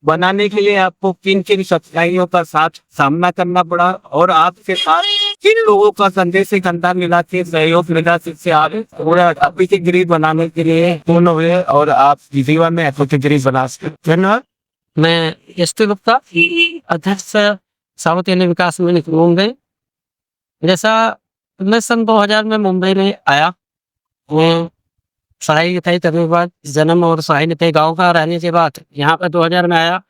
बनाने के लिए आपको किन किन कठिनाइयों का साथ सामना करना पड़ा और आपके साथ किन लोगों का कंधे से कंधा मिला के सहयोग मिला जिससे आप पूरा अतिथिगृह बनाने के लिए पूर्ण हुए और आप जीवन में अतिथिगृह बना सके। धन्यवाद। मैं एस.टी. गुप्ता, अध्यक्ष साउथ इंडियन विकास समिति मुंबई। जैसा मैं सन 2000 में मुंबई में आया, मैं पढ़ाई लिखाई करने के बाद जन्म और पढ़ाई लिखाई गाँव का रहने के बाद यहाँ पर 2000 में आया।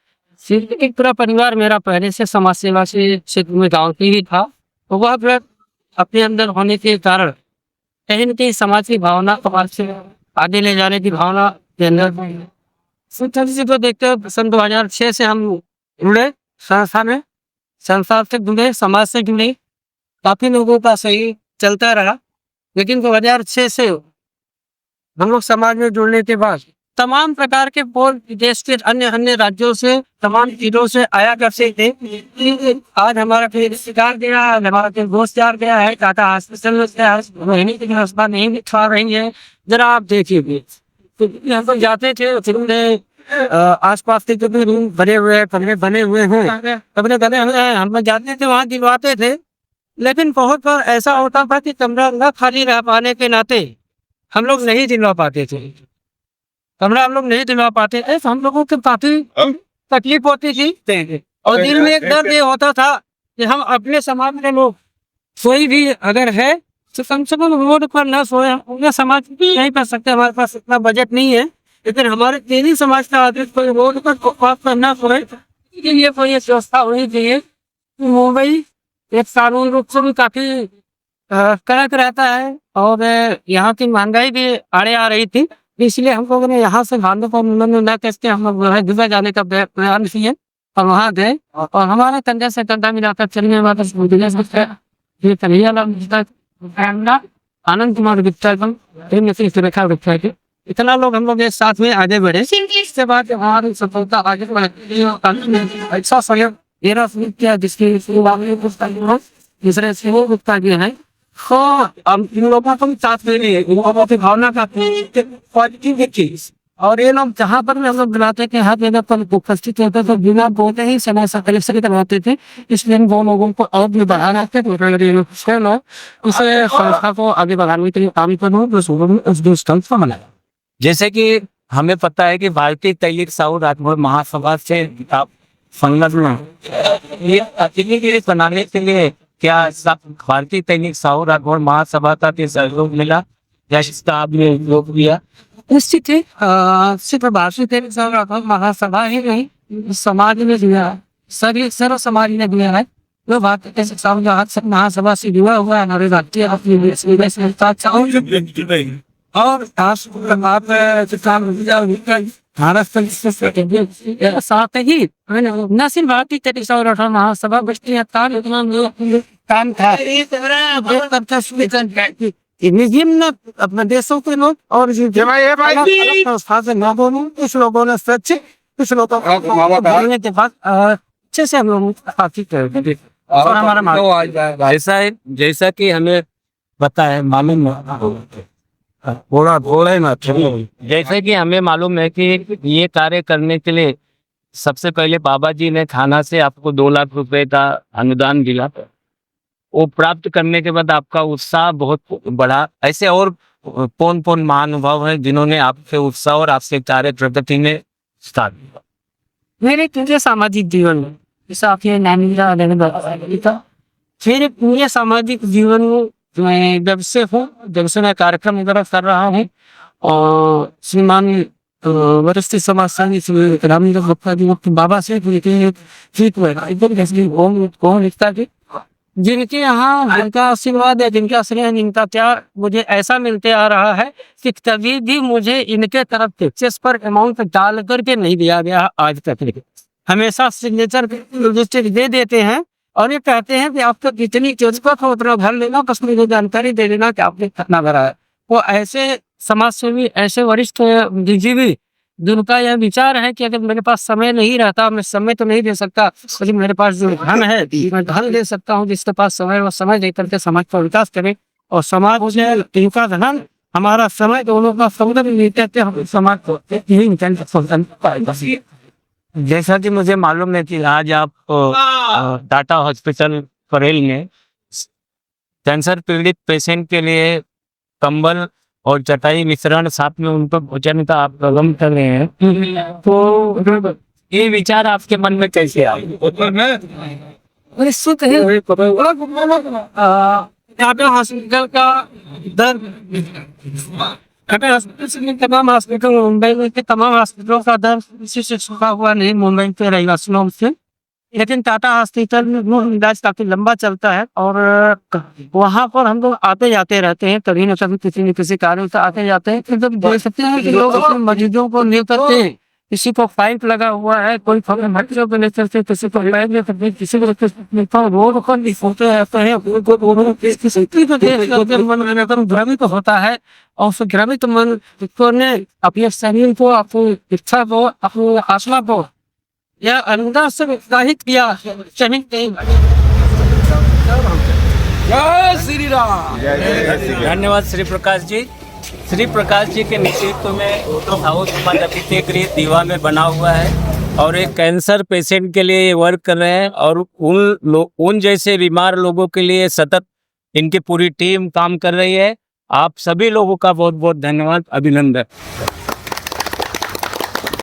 फिर एक पूरा परिवार मेरा पहले से समाज सेवा से क्षेत्र में गाँव के ही था, तो वह फिर अपने अंदर होने के कारण कहीं न कहीं समाज की भावना, समाज से आगे ले जाने की भावना के अंदर से तो देखते हैं। सन 2006 से हम जुड़े संस्था में, संस्था से जुड़े, समाज से जुड़े, काफ़ी लोगों का सही चलता रहा। लेकिन 2006 से हम लोग समाज में जुड़ने के बाद तमाम प्रकार के देश के अन्य अन्य राज्यों से, तमाम जिलों से आया करते थे। आज हमारा फिर शिकार गया, हमारा फिर गोश्तजार गया है, टाटा हॉस्पिटल रहने की व्यवस्था नहीं दिखा रही है। जरा आप देखिए, तो हम लोग जाते थे, फिर आस-पास के जो भी रूम बने हुए हैं, कमरे बने हुए हैं, कमरे बने हुए हैं, हम लोग जाते थे, वहाँ दिलवाते थे। लेकिन बहुत बार ऐसा होता था कि कमरा न खाली रह पाने के नाते हम लोग नहीं दिलवा पाते थे। कमरा हम लोग नहीं दिलवा पाते थे, तो हम लोगों को काफ़ी तकलीफ होती थी। और दिल में एक डर ये होता था कि हम अपने समाज में लोग कोई भी अगर है तो कम से कम रोड पर न सोए। पूरे समाज नहीं कर सकते, हमारे पास इतना बजट नहीं है, लेकिन हमारे तेली समाज का आदमी कोई रोड पर फुटपाथ पर न सोए, इसके लिए कोई व्यवस्था होनी चाहिए। मुंबई एक कानून रूप से भी काफ़ी कड़क रहता है और यहाँ की महंगाई भी आड़े आ रही थी, इसलिए हम लोगों ने यहाँ से भागने को न कहते हम लोग दुबई जाने का प्रयास किए और वहाँ गए और हमारे कंधे से कंधा मिलाकर चलने वाला आनंद कुमार गुप्ता सुरेखा गुप्ता के इतना लोग हम लोग एक साथ में आगे बढ़े। इसके बाद हमारी सफलता आगे बढ़े। ऐसा सहयोग मेरा किया जिसकी दूसरे से वो गुप्ता जी है, तो हम इन लोगों को भी साथ में लिए, इन लोगों की भावना का पॉजिटिव चीज। और ये लोग जहाँ पर भी हम लोग बुलाते थे, हर जगह पर उपस्थित होते थे, बिना बोलते ही समय से कलेक्शन करवाते थे। इसलिए हम वो लोगों को और भी बढ़ाना थे, उसे संस्था को आगे बढ़ाने के लिए काम करना बनाया। जैसे कि हमें पता है कि भारतीय तैलिक साहू राजभर महासभा से आप संलग्न ये अतिथिगृह बनाने के लिए क्या भारतीय तैनिक साहू राजभर महासभा का भी सहयोग मिला या इसका आपने उपयोग किया? निश्चित ही सिर्फ भारतीय तैनिक साहू राजभर महासभा ही नहीं, समाज ने दिया है, सभी सर्व समाज ने दिया है। वो भारतीय तैनिक साहू महासभा से जुड़ा हुआ है हमारे राष्ट्रीय और साथ ही न सिर्फ भारतीय तैनिक साहू राजभर महासभा काम था, विभिन्न अपने देशों के लोग और कुछ लोगों ने स्वैच्छिक, कुछ लोगों के बाद अच्छे से हम लोग काफी और हमारा जैसा कि हमें पता है, मालूम जैसे कि हमें मालूम है कि ये कार्य करने के लिए सबसे पहले बाबा जी ने थाना से आपको 2 लाख रुपए का अनुदान दिया। वो प्राप्त करने के बाद आपका उत्साह बहुत बढ़ा। ऐसे और कौन महानुभाव है जिन्होंने आपके उत्साह और आपसे कार्य प्रगति में साथ दिया? मेरे पूरे सामाजिक जीवन में जैसा आपने फिर पूरे सामाजिक जीवन में मैं जब से मैं कार्यक्रम वगैरह कर रहा हूँ और श्रीमान वरिष्ठ समाज सेवी बाबा से जिनके यहाँ जिनका आशीर्वाद है, जिनका स्नेह, जिनका प्यार मुझे ऐसा मिलते आ रहा है कि कभी भी मुझे इनके तरफ से चेक पर अमाउंट डाल करके नहीं दिया गया आज तक। हमेशा सिग्नेचर रजिस्टर दे देते हैं और ये कहते हैं कि आपको जितनी जरूरत हो उतना भर लेना, बस मुझे जानकारी दे देना कि आपने कितना भरा है। वो ऐसे समाज सेवी, ऐसे वरिष्ठ बुद्धिजीवी जिनका यह विचार है कि अगर मेरे पास समय नहीं रहता, मैं समय तो नहीं दे सकता, लेकिन मेरे पास जो धन है मैं धन दे सकता हूँ। जिसके पास समय वो समय दे करके समाज का विकास करे और समाज में इनका धन हमारा समय दोनों का सौंदर्य लेते हम समाज को जैसा कि मुझे मालूम है कि आज आप टाटा हॉस्पिटल परेल में कैंसर पीड़ित पेशेंट के लिए कंबल और चटाई मिश्रण साथ में उनको भोजन का आप प्रबंध कर रहे हैं, तो ये विचार आपके मन में कैसे आए? टाटा हॉस्पिटल का दर टाटा हॉस्पिटल से तमाम हॉस्पिटल मुंबई में के तमाम हॉस्पिटलों का दर किसी से छुपा हुआ नहीं मुंबई के रहवासियों से, लेकिन टाटा हॉस्पिटल में वो इलाज काफी लंबा चलता है और वहाँ पर हम लोग आते जाते रहते हैं, कभी न कभी किसी न किसी कारण से आते जाते हैं। फिर जब देख सकते हैं कि लोग अपने मरीजों को ले करते हैं, किसी को पाइप लगा हुआ है, कोई बच्चों को ले करते, किसी को पैर ले करते, किसी को रोड पर भी सोते रहते हैं, मन में एकदम भ्रमित होता है और उस भ्रमित मन को ने अपने शरीर को, अपनी इच्छा को, अपनी आत्मा को या अंदर से उत्साहित किया। जय श्री राम। धन्यवाद श्री प्रकाश जी। श्री प्रकाश जी के नेतृत्व में साउथ मध्य गृह दीवा में बना हुआ है और एक कैंसर पेशेंट के लिए ये वर्क कर रहे हैं और उन जैसे बीमार लोगों के लिए सतत इनकी पूरी टीम काम कर रही है। आप सभी लोगों का बहुत बहुत धन्यवाद, अभिनंदन।